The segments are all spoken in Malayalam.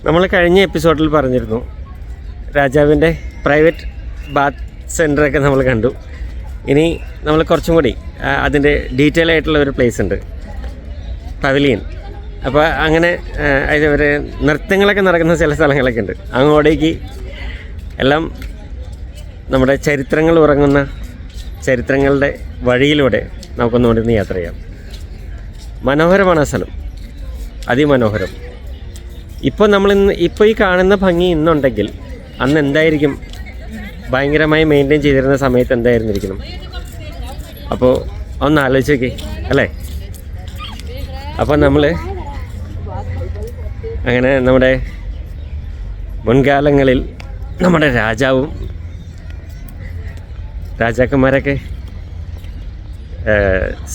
നമ്മൾ കഴിഞ്ഞ എപ്പിസോഡിൽ പറഞ്ഞിരുന്നു രാജാവിൻ്റെ പ്രൈവറ്റ് ബാത്ത് സെൻ്ററൊക്കെ നമ്മൾ കണ്ടു. ഇനി നമ്മൾ കുറച്ചും കൂടി അതിൻ്റെ ഡീറ്റെയിൽ ആയിട്ടുള്ള ഒരു പ്ലേസ് ഉണ്ട്, പവലിയൻ. അപ്പോൾ അങ്ങനെ ഒരു നൃത്തങ്ങളൊക്കെ നടക്കുന്ന ചില സ്ഥലങ്ങളൊക്കെ ഉണ്ട്. അങ്ങോട്ടേക്ക് എല്ലാം നമ്മുടെ ചരിത്രങ്ങൾ ഉറങ്ങുന്ന ചരിത്രങ്ങളുടെ വഴിയിലൂടെ നമുക്കൊന്നുകൂടി ഒന്ന് യാത്ര ചെയ്യാം. മനോഹരമാണ് ആ സ്ഥലം, അതിമനോഹരം. ഇപ്പോൾ ഈ കാണുന്ന ഭംഗി ഇന്നുണ്ടെങ്കിൽ അന്ന് എന്തായിരിക്കും, ഭയങ്കരമായി മെയിൻറ്റെയിൻ ചെയ്തിരുന്ന സമയത്ത് എന്തായിരുന്നിരിക്കണം. അപ്പോൾ ഒന്ന് ആലോചിച്ച് നോക്കി അല്ലേ. അപ്പോൾ നമ്മൾ അങ്ങനെ നമ്മുടെ മുൻകാലങ്ങളിൽ നമ്മുടെ രാജാക്കന്മാരൊക്കെ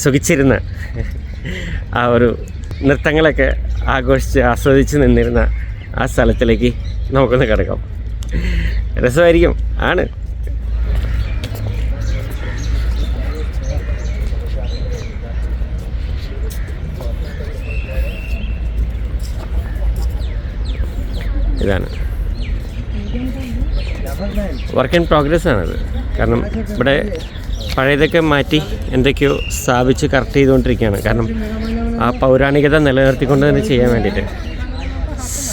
സുഖിച്ചിരുന്ന ആ ഒരു നൃത്തങ്ങളൊക്കെ ആഘോഷിച്ച് ആസ്വദിച്ച് നിന്നിരുന്ന ആ സ്ഥലത്തിലേക്ക് നമുക്കൊന്ന് കിടക്കാം. രസമായിരിക്കും. ആണ്. ഇതാണ് വർക്ക് ഇൻ പ്രോഗ്രസ് ആണത്. കാരണം ഇവിടെ പഴയതൊക്കെ മാറ്റി എന്തൊക്കെയോ സ്ഥാപിച്ച് കറക്റ്റ് ചെയ്തുകൊണ്ടിരിക്കുകയാണ്. കാരണം ആ പൗരാണികത നിലനിർത്തിക്കൊണ്ട് തന്നെ ചെയ്യാൻ വേണ്ടിയിട്ട്.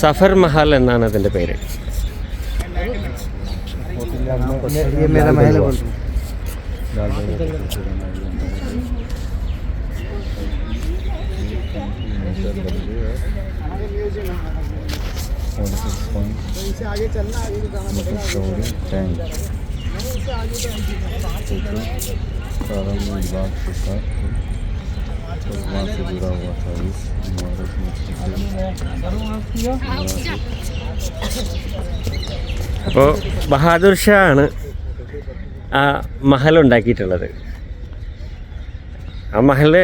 സഫർ മഹൽ എന്നാണ് അതിൻ്റെ പേര്. അപ്പോൾ ബഹാദൂർ ഷാ ആണ് ആ മഹൽ ഉണ്ടാക്കിയിട്ടുള്ളത്. ആ മഹൽ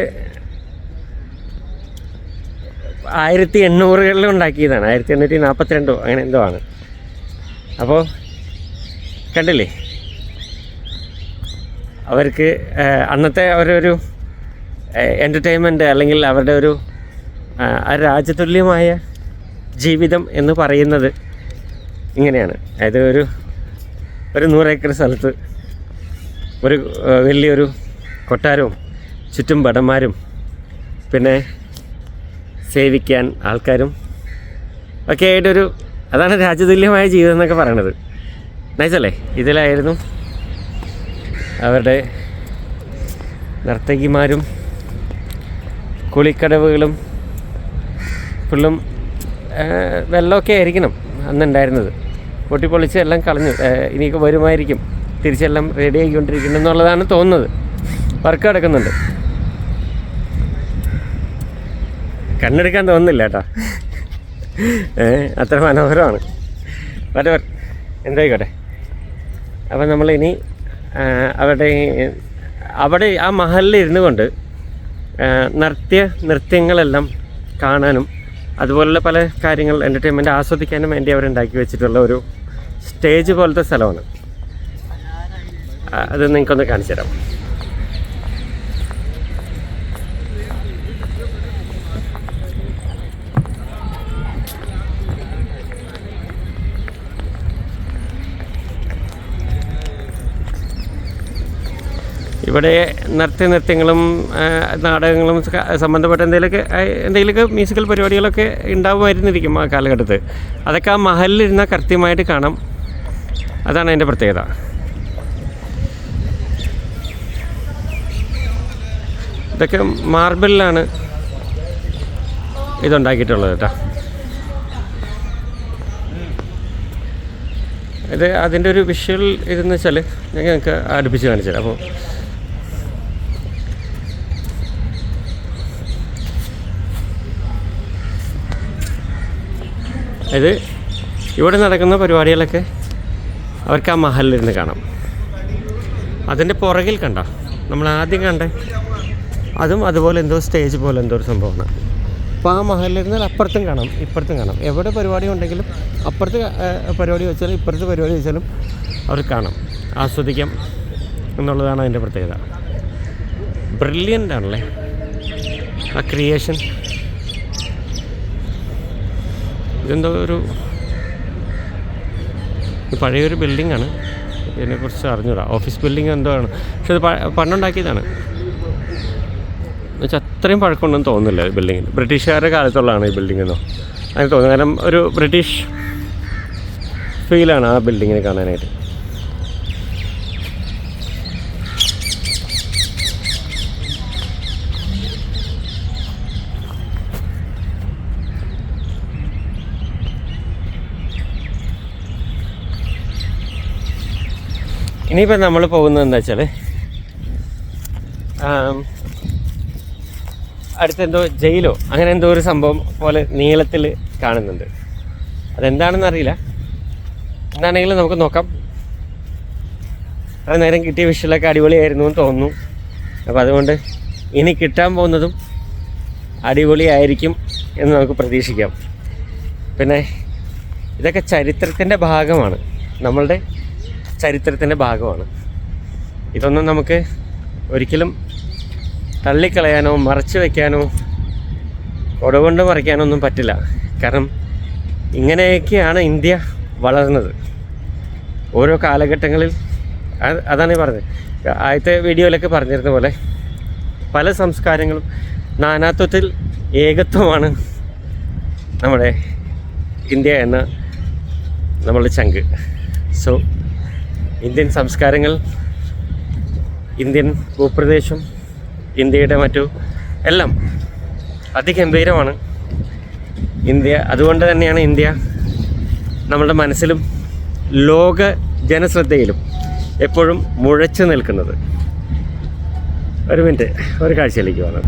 1800-കളിൽ ഉണ്ടാക്കിയതാണ്. 1842 അങ്ങനെ എന്തോ ആണ്. അപ്പോൾ കണ്ടില്ലേ, അവർക്ക് അന്നത്തെ അവരൊരു എൻ്റർടൈൻമെൻറ്റ് അല്ലെങ്കിൽ അവരുടെ ഒരു രാജ്യതുല്യമായ ജീവിതം എന്ന് പറയുന്നത് ഇങ്ങനെയാണ്. അതായത് ഒരു 100 ഏക്കർ സ്ഥലത്ത് ഒരു വലിയൊരു കൊട്ടാരവും ചുറ്റും ഭടന്മാരും പിന്നെ സേവിക്കാൻ ആൾക്കാരും ഒക്കെ ആയിട്ടൊരു, അതാണ് രാജ്യതുല്യമായ ജീവിതം എന്നൊക്കെ പറയണത്. നൈസല്ലേ. ഇതിലായിരുന്നു അവരുടെ നർത്തകിമാരും കുളിക്കടവുകളും ഫുള്ളും വെള്ളമൊക്കെ ആയിരിക്കണം അന്നുണ്ടായിരുന്നത്. പൊട്ടിപ്പൊളിച്ച് എല്ലാം കളഞ്ഞു. ഇനിയൊക്കെ വരുമായിരിക്കും, തിരിച്ചെല്ലാം റെഡി ആയിക്കൊണ്ടിരിക്കുന്നു എന്നുള്ളതാണ് തോന്നുന്നത്. വർക്ക് നടക്കുന്നുണ്ട്. കണ്ണെടുക്കാൻ തോന്നുന്നില്ല കേട്ടോ, അത്ര മനോഹരമാണ്. വരവർ എന്തായിക്കോട്ടെ. അപ്പം നമ്മളിനി അവിടെ ആ മഹലിൽ ഇരുന്നു കൊണ്ട് നൃത്യങ്ങളെല്ലാം കാണാനും അതുപോലുള്ള പല കാര്യങ്ങൾ എൻ്റർടൈൻമെൻറ്റ് ആസ്വദിക്കാനും വേണ്ടി അവരുണ്ടാക്കി വെച്ചിട്ടുള്ള ഒരു സ്റ്റേജ് പോലത്തെ സ്ഥലമാണ്. അത് നിങ്ങൾക്കൊന്ന് കാണിച്ചു തരാം. ഇവിടെ നൃത്യങ്ങളും നാടകങ്ങളും സംബന്ധപ്പെട്ട എന്തെങ്കിലുമൊക്കെ മ്യൂസിക്കൽ പരിപാടികളൊക്കെ ഉണ്ടാവുമായിരുന്നിരിക്കും ആ കാലഘട്ടത്തിൽ. അതൊക്കെ ആ മഹലിലിരുന്നാൽ കൃത്യമായിട്ട് കാണാം. അതാണ് അതിൻ്റെ പ്രത്യേകത. ഇതൊക്കെ മാർബിളിലാണ് ഇതുണ്ടാക്കിയിട്ടുള്ളത് കേട്ടോ. ഇത് അതിൻ്റെ ഒരു വിഷ്വൽ ഇതെന്ന് വെച്ചാൽ ഞങ്ങൾക്ക് അടുപ്പിച്ച് കാണിച്ചു തരാം. അപ്പോൾ ഇത് ഇവിടെ നടക്കുന്ന പരിപാടികളൊക്കെ അവർക്ക് ആ മഹലിലിരുന്ന് കാണാം. അതിൻ്റെ പുറകിൽ കണ്ട നമ്മൾ ആദ്യം കണ്ടേ അതും അതുപോലെ എന്തോ സ്റ്റേജ് പോലെ എന്തോ ഒരു സംഭവമാണ്. അപ്പോൾ ആ മഹലിലിരുന്നാൽ അപ്പുറത്തും കാണാം ഇപ്പുറത്തും കാണാം. എവിടെ പരിപാടി ഉണ്ടെങ്കിലും അപ്പുറത്ത് പരിപാടി വെച്ചാലും ഇപ്പുറത്ത് പരിപാടി വെച്ചാലും അവർ കാണാം, ആസ്വദിക്കാം എന്നുള്ളതാണ് അതിൻ്റെ പ്രത്യേകത. ബ്രില്യൻ്റ് ആണല്ലേ ആ ക്രിയേഷൻ. ഇതെന്തോ ഒരു പഴയൊരു ബിൽഡിങ്ങാണ്. ഇതിനെക്കുറിച്ച് അറിഞ്ഞൂടാ. ഓഫീസ് ബിൽഡിംഗ് എന്തോ ആണ്. പക്ഷെ ഇത് പണ്ടുണ്ടാക്കിയതാണ്. എന്നുവെച്ചാൽ അത്രയും പഴക്കമുണ്ടെന്ന് തോന്നുന്നില്ല ഈ ബിൽഡിങ്ങിന്. ബ്രിട്ടീഷുകാരുടെ കാലത്തുള്ളതാണ് ഈ ബിൽഡിംഗ് എന്നോ അങ്ങനെ തോന്നുന്നു. കാരണം ഒരു ബ്രിട്ടീഷ് ഫീലാണ് ആ ബിൽഡിങ്ങിനെ കാണാനായിട്ട്. ഇനിയിപ്പോൾ നമ്മൾ പോകുന്നത് എന്താ വെച്ചാൽ അടുത്തെന്തോ ജയിലോ അങ്ങനെ എന്തോ ഒരു സംഭവം പോലെ നീളത്തിൽ കാണുന്നുണ്ട്. അതെന്താണെന്ന് അറിയില്ല. എന്താണെങ്കിലും നമുക്ക് നോക്കാം. അത് നേരം കിട്ടിയ വിഷയമൊക്കെ അടിപൊളിയായിരുന്നു എന്ന് തോന്നുന്നു. അപ്പോൾ അതുകൊണ്ട് ഇനി കിട്ടാൻ പോകുന്നതും അടിപൊളിയായിരിക്കും എന്ന് നമുക്ക് പ്രതീക്ഷിക്കാം. പിന്നെ ഇതൊക്കെ ചരിത്രത്തിൻ്റെ ഭാഗമാണ്, നമ്മളുടെ ചരിത്രത്തിൻ്റെ ഭാഗമാണ്. ഇതൊന്നും നമുക്ക് ഒരിക്കലും തള്ളിക്കളയാനോ മറച്ചു വയ്ക്കാനോ കൊടകൊണ്ട് മറിക്കാനോ ഒന്നും പറ്റില്ല. കാരണം ഇങ്ങനെയൊക്കെയാണ് ഇന്ത്യ വളർന്നത് ഓരോ കാലഘട്ടങ്ങളിൽ. അതാണ് പറഞ്ഞത്, ആദ്യത്തെ വീഡിയോയിലൊക്കെ പറഞ്ഞിരുന്ന പോലെ പല സംസ്കാരങ്ങളും നാനാത്വത്തിൽ ഏകത്വമാണ് നമ്മുടെ ഇന്ത്യ എന്ന നമ്മളുടെ ചങ്ക്. സോ ഇന്ത്യൻ സംസ്കാരങ്ങൾ, ഇന്ത്യൻ ഭൂപ്രദേശം, ഇന്ത്യയുടെ മറ്റു എല്ലാം അതിഗംഭീരമാണ് ഇന്ത്യ. അതുകൊണ്ട് തന്നെയാണ് ഇന്ത്യ നമ്മുടെ മനസ്സിലും ലോക ജനശ്രദ്ധയിലും എപ്പോഴും മുഴച്ചു നിൽക്കുന്നത്. ഒരു മിനിറ്റ്, ഒരു കാഴ്ചയിലേക്ക് പോകണം.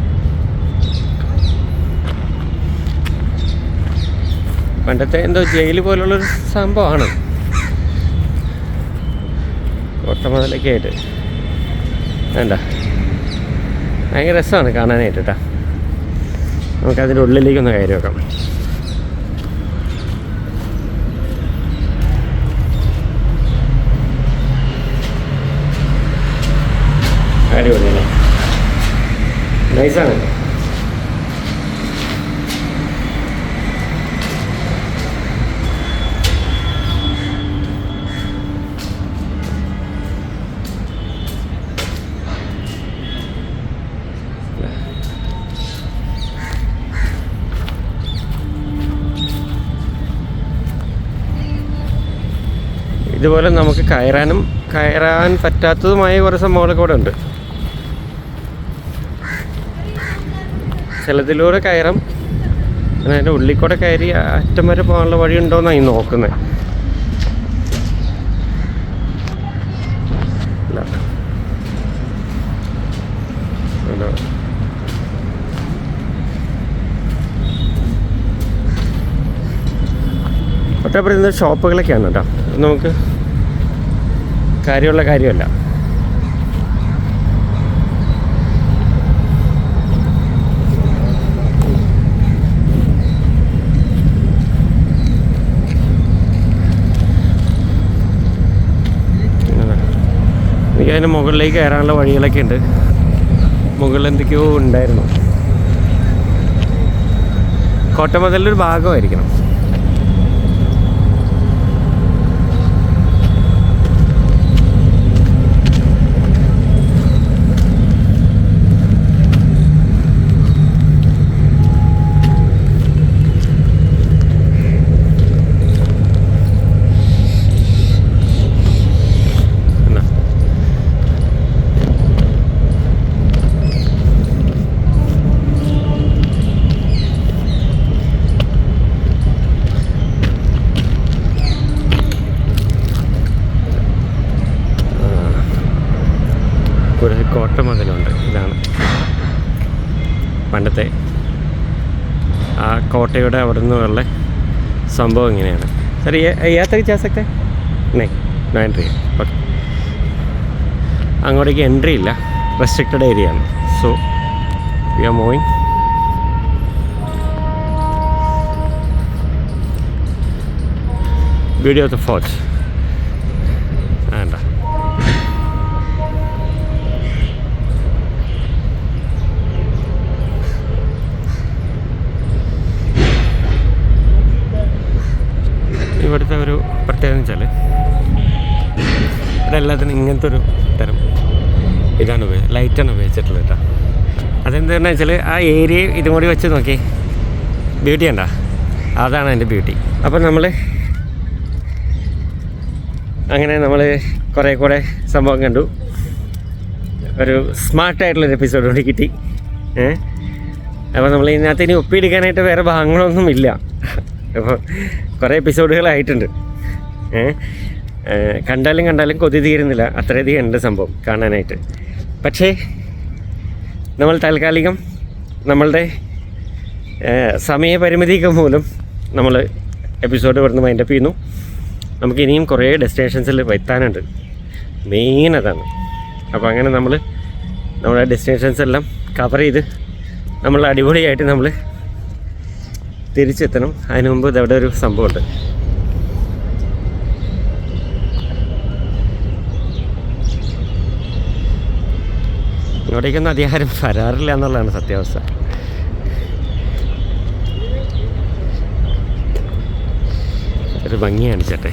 പണ്ടത്തെ എന്തോ ജയിൽ പോലുള്ളൊരു സംഭവമാണ്. കോട്ടമതിലൊക്കെ ആയിട്ട് വേണ്ട, ഭയങ്കര രസമാണ് കാണാനായിട്ട് കേട്ടോ. നമുക്കതിൻ്റെ ഉള്ളിലേക്കൊന്ന് കയറി വെക്കാം. അടിപൊളിയല്ലേ, നൈസാണ്. ഇതുപോലെ നമുക്ക് കയറാൻ പറ്റാത്തതുമായ കുറേ സംഭവങ്ങളൊക്കെ ഇവിടെ ഉണ്ട്. ചിലതിലൂടെ കയറാം, അതിൻ്റെ ഉള്ളിൽ കൂടെ കയറി അറ്റം വരെ പോകാനുള്ള വഴി ഉണ്ടോയെന്നാണ് ഈ നോക്കുന്നത്. ഒറ്റപ്പെടുന്ന ഷോപ്പുകളൊക്കെയാണ് കേട്ടോ. നമുക്ക് കാര്യമുള്ള കാര്യമല്ല. എനിക്കതിന് മുകളിലേക്ക് കയറാനുള്ള വഴികളൊക്കെ ഉണ്ട്. മുകളിൽ എന്തൊക്കെയോ ഉണ്ടായിരുന്നു. കോട്ടമതിലൊരു ഭാഗമായിരിക്കണം. കോട്ടമതിലുണ്ട്. ഇതാണ് പണ്ടത്തെ ആ കോട്ടയുടെ അവിടെ നിന്നുള്ള സംഭവം ഇങ്ങനെയാണ്. സർ യാത്ര ചെയ്യാൻ सकते नहीं, നോ എൻട്രി. ഓക്കെ, അങ്ങോട്ടേക്ക് എൻട്രി ഇല്ല, റെസ്ട്രിക്റ്റഡ് ഏരിയ ആണ്. So we are moving. Beauty of the fort. വേണ്ട, ഇവിടുത്തെ ഒരു പ്രത്യേകത എന്ന് വെച്ചാൽ ഇവിടെ എല്ലാത്തിനും ഇങ്ങനത്തെ ഒരു തരം ഇതാണ് ലൈറ്റാണ് ഉപയോഗിച്ചിട്ടുള്ളത് കേട്ടോ. അതെന്താണെന്ന് വെച്ചാൽ ആ ഏരിയ ഇതും കൂടി വെച്ച് നോക്കി ബ്യൂട്ടി ഉണ്ടോ, അതാണ് അതിൻ്റെ ബ്യൂട്ടി. അപ്പം നമ്മൾ അങ്ങനെ നമ്മൾ കുറേ കൂടെ സംഭവം കണ്ടു. ഒരു സ്മാർട്ടായിട്ടുള്ളൊരു എപ്പിസോഡ് കൂടി കിട്ടി. അപ്പോൾ നമ്മൾ ഇതിനകത്ത് ഇനി ഒപ്പിയെടുക്കാനായിട്ട് വേറെ ഭാഗങ്ങളൊന്നും ഇല്ല. അപ്പോൾ കുറേ എപ്പിസോഡുകളായിട്ടുണ്ട്. കണ്ടാലും കൊതി തീരുന്നില്ല, അത്രയധികം ഉണ്ട് സംഭവം കാണാനായിട്ട്. പക്ഷേ നമ്മൾ താൽക്കാലികം നമ്മളുടെ സമയപരിമിതിയൊക്കെ മൂലം നമ്മൾ എപ്പിസോഡ് ഇവിടുന്ന് വൈൻഡപ്പ് ചെയ്യുന്നു. നമുക്ക് ഇനിയും കുറേ ഡെസ്റ്റിനേഷൻസിൽ എത്താനുണ്ട്, മെയിൻ അതാണ്. അപ്പോൾ അങ്ങനെ നമ്മൾ നമ്മുടെ ഡെസ്റ്റിനേഷൻസ് എല്ലാം കവർ ചെയ്ത് നമ്മൾ അടിപൊളിയായിട്ട് നമ്മൾ തിരിച്ചെത്തണം. അതിന് മുമ്പ് ഇതവിടെ ഒരു സംഭവമുണ്ട്. ഇവിടേക്കൊന്നും അധികാരം വരാറില്ല എന്നുള്ളതാണ് സത്യാവസ്ഥ. ഒരു ഭംഗിയാണ് ചേട്ടേ,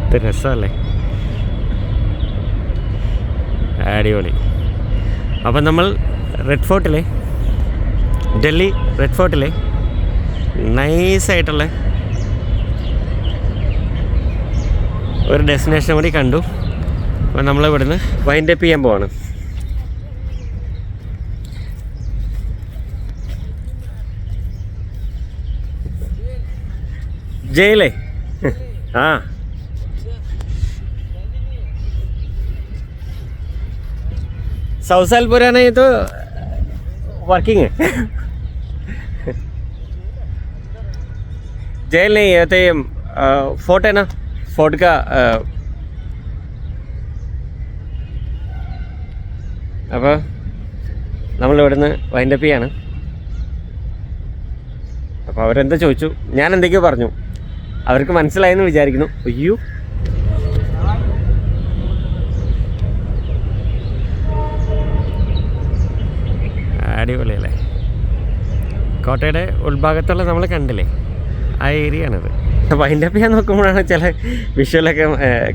ഇത് രസമല്ലേ, അടിപൊളി. അപ്പം നമ്മൾ ഡൽഹി റെഡ് ഫോർട്ടിലെ നൈസായിട്ടുള്ള ഒരു ഡെസ്റ്റിനേഷൻ കൂടി കണ്ടു. അപ്പോൾ നമ്മളിവിടുന്ന് വൈൻഡപ്പ് ചെയ്യാൻ പോവാണ്. ജയിലേ सौ साल पुराना ये तो वर्किंग है. जेल नहीं है, तो ये फोर्ट है ना, फोर्ट का അപ്പോൾ നമ്മളിവിടുന്ന് വൈൻഡപ്പ് ചെയ്യാണ്. അപ്പോൾ അവരെന്താ ചോദിച്ചു, ഞാൻ എന്തൊക്കെയോ പറഞ്ഞു, അവർക്ക് മനസ്സിലായെന്ന് വിചാരിക്കുന്നു. അയ്യോ, അടിപൊളിയല്ലേ. കോട്ടയുടെ ഉൾഭാഗത്തുള്ള നമ്മൾ കണ്ടില്ലേ, ആ ഏരിയ ആണത്. വൈൻഡപ്പ് ചെയ്യാൻ നോക്കുമ്പോഴാണ് ചില വിഷ്വലൊക്കെ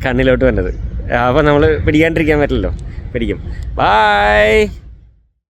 കണ്ണിലോട്ട് വന്നത്. അപ്പോൾ നമ്മൾ പിടിക്കാണ്ടിരിക്കാൻ പറ്റില്ലല്ലോ, പിടിക്കും. ബൈ.